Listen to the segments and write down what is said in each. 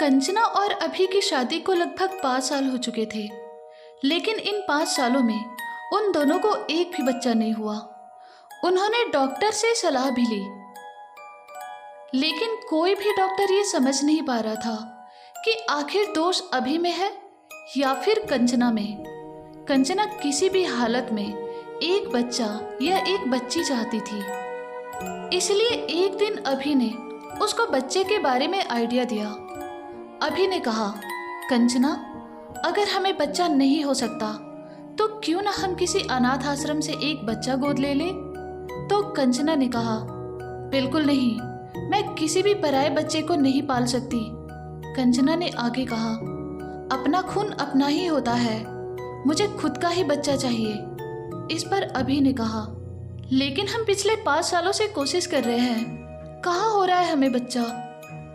कंचना और अभी की शादी को लगभग 5 साल हो चुके थे, लेकिन इन 5 सालों में उन दोनों को एक भी बच्चा नहीं हुआ। उन्होंने डॉक्टर से सलाह भी ली, लेकिन कोई भी डॉक्टर ये समझ नहीं पा रहा था कि आखिर दोष अभी में है या फिर कंचना में। कंचना किसी भी हालत में एक बच्चा या एक बच्ची चाहती थी, इसलिए एक दिन अभी ने उसको बच्चे के बारे में आइडिया दिया। अभी ने कहा, कंचना, अगर हमें बच्चा नहीं हो सकता तो क्यों ना हम किसी अनाथ आश्रम से एक बच्चा गोद ले ले। तो कंचना ने कहा, बिल्कुल नहीं, मैं किसी भी पराये बच्चे को नहीं पाल सकती। कंचना ने आगे कहा, अपना खून अपना ही होता है, मुझे खुद का ही बच्चा चाहिए। इस पर अभी ने कहा, लेकिन हम पिछले 5 सालों से कोशिश कर रहे हैं, कहाँ हो रहा है हमें बच्चा।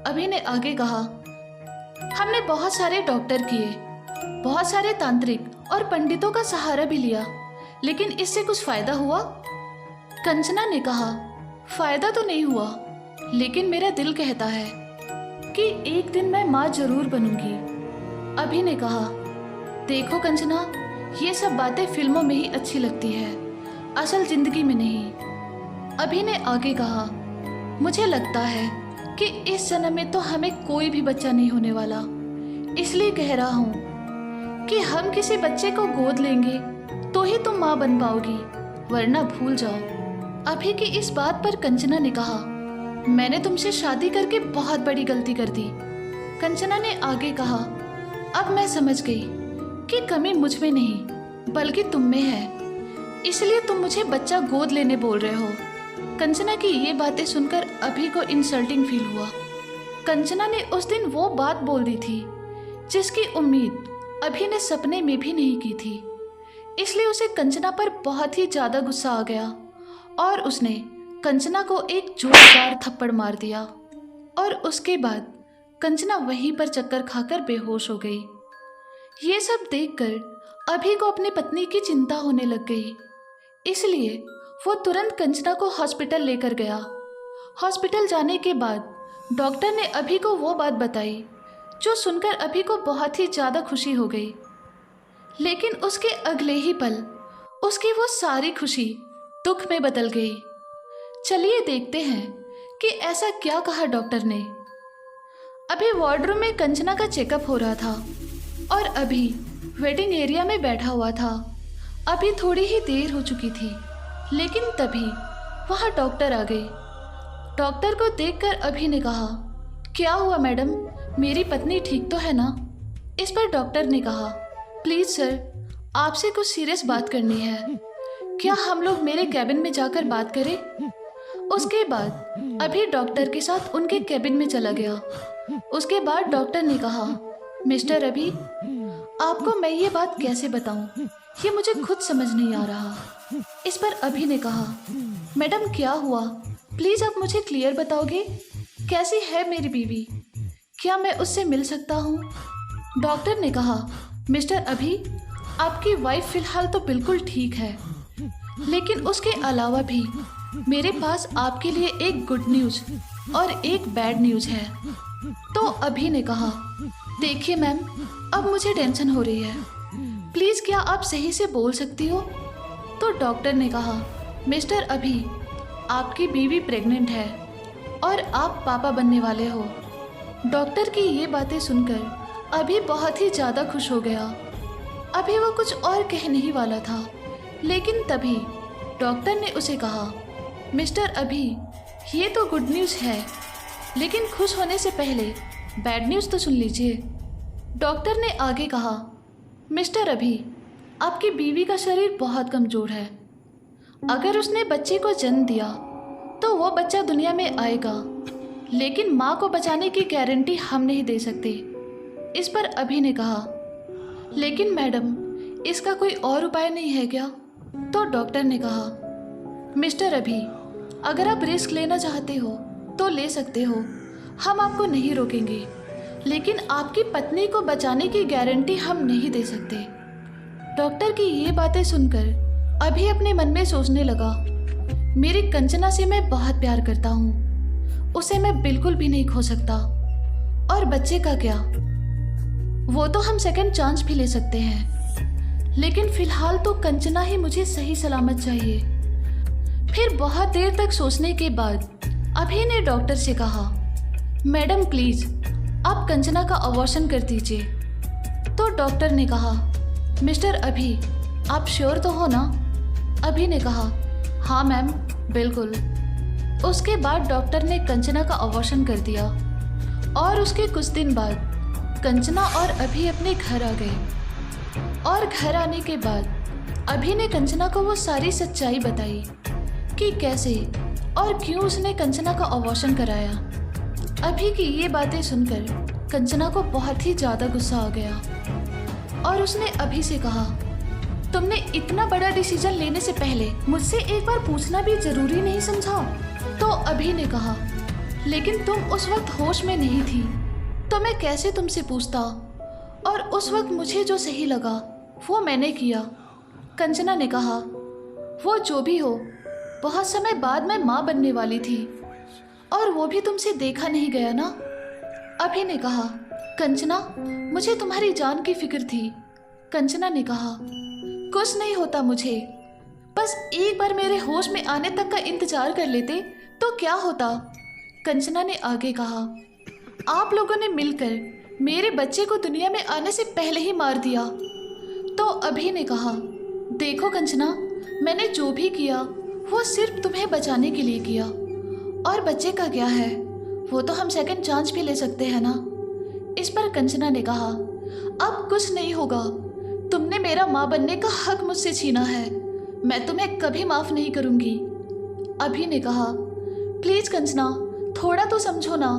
अभी ने आगे कहा, हमने बहुत सारे डॉक्टर किए, बहुत सारे तांत्रिक और पंडितों का सहारा भी लिया, लेकिन इससे कुछ फायदा हुआ। कंचना ने कहा, फायदा तो नहीं हुआ, लेकिन मेरा दिल कहता है कि एक दिन मैं माँ जरूर बनूंगी। अभी ने कहा, देखो कंचना, ये सब बातें फिल्मों में ही अच्छी लगती है, असल जिंदगी में नहीं। अभी ने आगे कहा, मुझे लगता है कि इस जन्म में तो हमें कोई भी बच्चा नहीं होने वाला, इसलिए कह रहा हूँ कि हम किसी बच्चे को गोद लेंगे तो ही तुम माँ बन पाओगी, वरना भूल जाओ। अभी की इस बात पर कंचना ने कहा, मैंने तुमसे शादी करके बहुत बड़ी गलती कर दी। कंचना ने आगे कहा, अब मैं समझ गई कि कमी मुझ में नहीं बल्कि तुम में है, इसलिए तुम मुझे बच्चा गोद लेने बोल रहे हो। कंचना की ये बातें सुनकर अभी को इंसल्टिंग फील हुआ। कंचना ने उस दिन वो बात बोल दी थी जिसकी उम्मीद अभी ने सपने में भी नहीं की थी, इसलिए उसे कंचना पर बहुत ही ज़्यादा गुस्सा आ गया और उसने कंचना को एक जोरदार थप्पड़ मार दिया और उसके बाद कंचना वहीं पर चक्कर खाकर बेहोश हो गई। ये सब देखकर अभी को अपनी पत्नी की चिंता होने लग गई, इसलिए वो तुरंत कंचना को हॉस्पिटल लेकर गया। हॉस्पिटल जाने के बाद डॉक्टर ने अभी को वो बात बताई जो सुनकर अभी को बहुत ही ज़्यादा खुशी हो गई, लेकिन उसके अगले ही पल उसकी वो सारी खुशी दुख में बदल गई। चलिए देखते हैं कि ऐसा क्या कहा डॉक्टर ने। अभी वार्डरूम में कंचना का चेकअप हो रहा था और अभी वेटिंग एरिया में बैठा हुआ था। अभी थोड़ी ही देर हो चुकी थी, लेकिन तभी वहाँ डॉक्टर आ गई। डॉक्टर को देखकर अभी ने कहा, क्या हुआ मैडम, मेरी पत्नी ठीक तो है ना। इस पर डॉक्टर ने कहा, प्लीज़ सर, आपसे कुछ सीरियस बात करनी है, क्या हम लोग मेरे कैबिन में जाकर बात करें। उसके बाद अभी डॉक्टर के साथ उनके कैबिन में चला गया। उसके बाद डॉक्टर ने कहा, मिस्टर अभी, आपको मैं ये बात कैसे बताऊं, ये मुझे खुद समझ नहीं आ रहा। इस पर अभी ने कहा, मैडम क्या हुआ, प्लीज़ आप मुझे क्लियर बताओगे, कैसी है मेरी बीवी, क्या मैं उससे मिल सकता हूँ। डॉक्टर ने कहा, मिस्टर अभी, आपकी वाइफ फ़िलहाल तो बिल्कुल ठीक है, लेकिन उसके अलावा भी मेरे पास आपके लिए एक गुड न्यूज़ और एक बैड न्यूज़ है। तो अभी ने कहा, देखिए मैम, अब मुझे टेंशन हो रही है, प्लीज़ क्या आप सही से बोल सकती हो। तो डॉक्टर ने कहा, मिस्टर अभी, आपकी बीवी प्रेग्नेंट है और आप पापा बनने वाले हो। डॉक्टर की ये बातें सुनकर अभी बहुत ही ज़्यादा खुश हो गया। अभी वो कुछ और कहने ही वाला था, लेकिन तभी डॉक्टर ने उसे कहा, मिस्टर अभी, ये तो गुड न्यूज़ है, लेकिन खुश होने से पहले बैड न्यूज़ तो सुन लीजिए। डॉक्टर ने आगे कहा, मिस्टर अभी, आपकी बीवी का शरीर बहुत कमज़ोर है, अगर उसने बच्चे को जन्म दिया तो वो बच्चा दुनिया में आएगा, लेकिन माँ को बचाने की गारंटी हम नहीं दे सकते। इस पर अभी ने कहा, लेकिन मैडम, इसका कोई और उपाय नहीं है क्या। तो डॉक्टर ने कहा, मिस्टर अभी, अगर आप रिस्क लेना चाहते हो तो ले सकते हो, हम आपको नहीं रोकेंगे, लेकिन आपकी पत्नी को बचाने की गारंटी हम नहीं दे सकते। डॉक्टर की ये बातें सुनकर अभी अपने मन में सोचने लगा, मेरी कंचना से मैं बहुत प्यार करता हूँ, उसे मैं बिल्कुल भी नहीं खो सकता और बच्चे का क्या? वो तो हम सेकंड चांस भी ले सकते हैं, लेकिन फिलहाल तो कंचना ही मुझे सही सलामत चाहिए। फिर बहुत देर तक सोचने के बाद अभी ने डॉक्टर से कहा, मैडम प्लीज आप कंचना का अबॉर्शन कर दीजिए। तो डॉक्टर ने कहा, मिस्टर अभी आप श्योर तो हो ना? अभी ने कहा, हाँ मैम बिल्कुल। उसके बाद डॉक्टर ने कंचना का अबॉर्शन कर दिया और उसके कुछ दिन बाद कंचना और अभी अपने घर आ गए। और घर आने के बाद अभी ने कंचना को वो सारी सच्चाई बताई कि कैसे और क्यों उसने कंचना का अबॉर्शन कराया। अभी की ये बातें सुनकर कंचना को बहुत ही ज़्यादा गुस्सा आ गया और उसने अभी से कहा, तुमने इतना बड़ा डिसीजन लेने से पहले मुझसे एक बार पूछना भी जरूरी नहीं समझा? तो अभी ने कहा, लेकिन तुम उस वक्त होश में नहीं थी तो मैं कैसे तुमसे पूछता, और उस वक्त मुझे जो सही लगा वो मैंने किया। कंचना ने कहा, वो जो भी हो, बहुत समय बाद मैं माँ बनने वाली थी और वो भी तुमसे देखा नहीं गया ना? अभी ने कहा, कंचना मुझे तुम्हारी जान की फिक्र थी। कंचना ने कहा, कुछ नहीं होता मुझे, बस एक बार मेरे होश में आने तक का इंतजार कर लेते तो क्या होता। कंचना ने आगे कहा, आप लोगों ने मिलकर मेरे बच्चे को दुनिया में आने से पहले ही मार दिया। तो अभी ने कहा, देखो कंचना, मैंने जो भी किया वो सिर्फ तुम्हें बचाने के लिए किया, और बच्चे का क्या है, वो तो हम सेकंड चांस भी ले सकते हैं ना। इस पर कंचना ने कहा, अब कुछ नहीं होगा, तुमने मेरा माँ बनने का हक मुझसे छीना है, मैं तुम्हें कभी माफ़ नहीं करूँगी। अभी ने कहा, प्लीज़ कंचना थोड़ा तो समझो ना,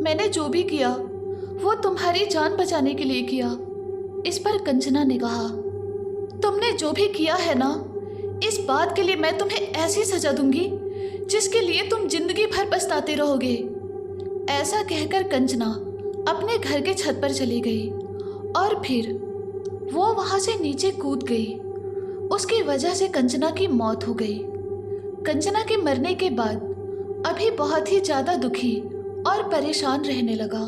मैंने जो भी किया वो तुम्हारी जान बचाने के लिए किया। इस पर कंचना ने कहा, तुमने जो भी किया है ना, इस बात के लिए मैं तुम्हें ऐसी सजा दूंगी जिसके लिए तुम जिंदगी भर पछताते रहोगे। ऐसा कहकर कंचना अपने घर के छत पर चली गई और फिर वो वहां से नीचे कूद गई। उसकी वजह से कंचना की मौत हो गई। कंचना के मरने के बाद अभी बहुत ही ज़्यादा दुखी और परेशान रहने लगा,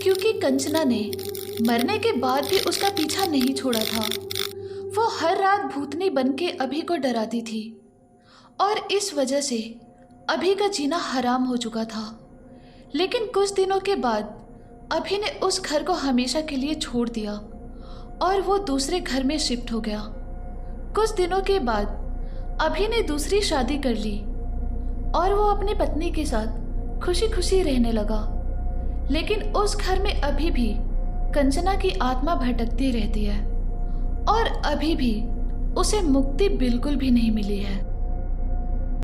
क्योंकि कंचना ने मरने के बाद भी उसका पीछा नहीं छोड़ा था। वो हर रात भूतनी बन के अभी को डराती थी और इस वजह से अभी का जीना हराम हो चुका था। लेकिन कुछ दिनों के बाद अभी ने उस घर को हमेशा के लिए छोड़ दिया और वो दूसरे घर में शिफ्ट हो गया। कुछ दिनों के बाद अभी ने दूसरी शादी कर ली और वो अपनी पत्नी के साथ खुशी खुशी रहने लगा। लेकिन उस घर में अभी भी कंचना की आत्मा भटकती रहती है और अभी भी उसे मुक्ति बिल्कुल भी नहीं मिली है।